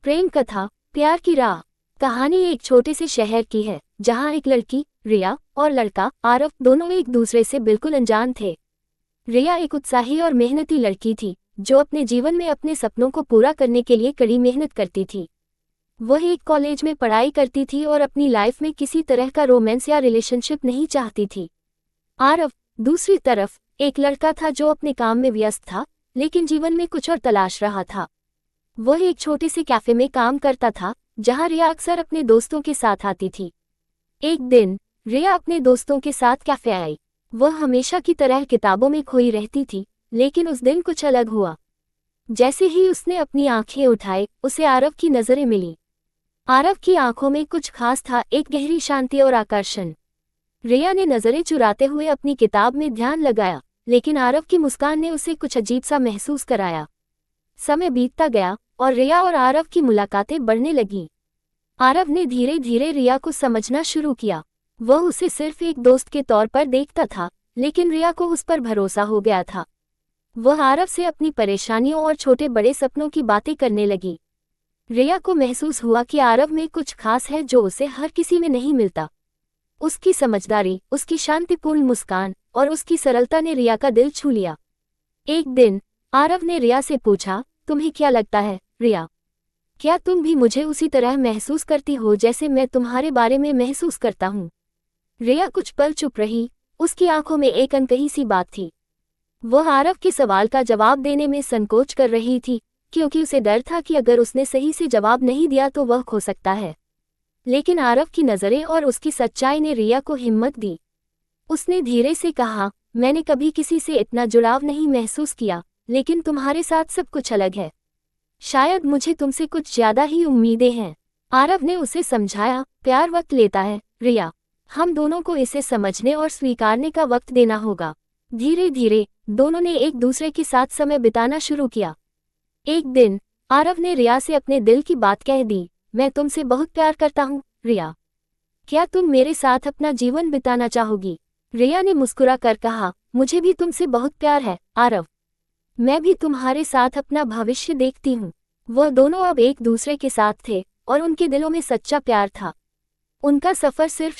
प्रेम कथा प्यार की राह। कहानी एक छोटे से शहर की है जहां एक लड़की रिया और लड़का आरव दोनों एक दूसरे से बिल्कुल अनजान थे। रिया एक उत्साही और मेहनती लड़की थी जो अपने जीवन में अपने सपनों को पूरा करने के लिए कड़ी मेहनत करती थी। वह एक कॉलेज में पढ़ाई करती थी और अपनी लाइफ में किसी तरह का रोमांस या रिलेशनशिप नहीं चाहती थी। आरव दूसरी तरफ एक लड़का था जो अपने काम में व्यस्त था लेकिन जीवन में कुछ और तलाश रहा था। वह एक छोटे से कैफे में काम करता था जहां रिया अक्सर अपने दोस्तों के साथ आती थी। एक दिन रिया अपने दोस्तों के साथ कैफे आई। वह हमेशा की तरह किताबों में खोई रहती थी लेकिन उस दिन कुछ अलग हुआ। जैसे ही उसने अपनी आंखें उठाई उसे आरव की नजरें मिली। आरव की आंखों में कुछ खास था, एक गहरी शांति और आकर्षण। रिया ने नजरें चुराते हुए अपनी किताब में ध्यान लगाया लेकिन आरव की मुस्कान ने उसे कुछ अजीब सा महसूस कराया। समय बीतता गया और रिया और आरव की मुलाकातें बढ़ने लगीं। आरव ने धीरे धीरे रिया को समझना शुरू किया। वह उसे सिर्फ एक दोस्त के तौर पर देखता था लेकिन रिया को उस पर भरोसा हो गया था। वह आरव से अपनी परेशानियों और छोटे बड़े सपनों की बातें करने लगी। रिया को महसूस हुआ कि आरव में कुछ खास है जो उसे हर किसी में नहीं मिलता। उसकी समझदारी, उसकी शांतिपूर्ण मुस्कान और उसकी सरलता ने रिया का दिल छू लिया। एक दिन आरव ने रिया से पूछा, तुम्हें क्या लगता है रिया, क्या तुम भी मुझे उसी तरह महसूस करती हो जैसे मैं तुम्हारे बारे में महसूस करता हूँ? रिया कुछ पल चुप रही, उसकी आंखों में एक अनकही सी बात थी। वह आरव के सवाल का जवाब देने में संकोच कर रही थी क्योंकि उसे डर था कि अगर उसने सही से जवाब नहीं दिया तो वह खो सकता है। लेकिन आरव की नज़रें और उसकी सच्चाई ने रिया को हिम्मत दी। उसने धीरे से कहा, मैंने कभी किसी से इतना जुड़ाव नहीं महसूस किया लेकिन तुम्हारे साथ सब कुछ अलग है। शायद मुझे तुमसे कुछ ज्यादा ही उम्मीदें हैं। आरव ने उसे समझाया, प्यार वक्त लेता है रिया, हम दोनों को इसे समझने और स्वीकारने का वक्त देना होगा। धीरे धीरे दोनों ने एक दूसरे के साथ समय बिताना शुरू किया। एक दिन आरव ने रिया से अपने दिल की बात कह दी, मैं तुमसे बहुत प्यार करता हूँ रिया, क्या तुम मेरे साथ अपना जीवन बिताना चाहोगी? रिया ने मुस्कुरा कर कहा, मुझे भी तुमसे बहुत प्यार है आरव, मैं भी तुम्हारे साथ अपना भविष्य देखती हूँ। वह दोनों अब एक दूसरे के साथ थे और उनके दिलों में सच्चा प्यार था। उनका सफर सिर्फ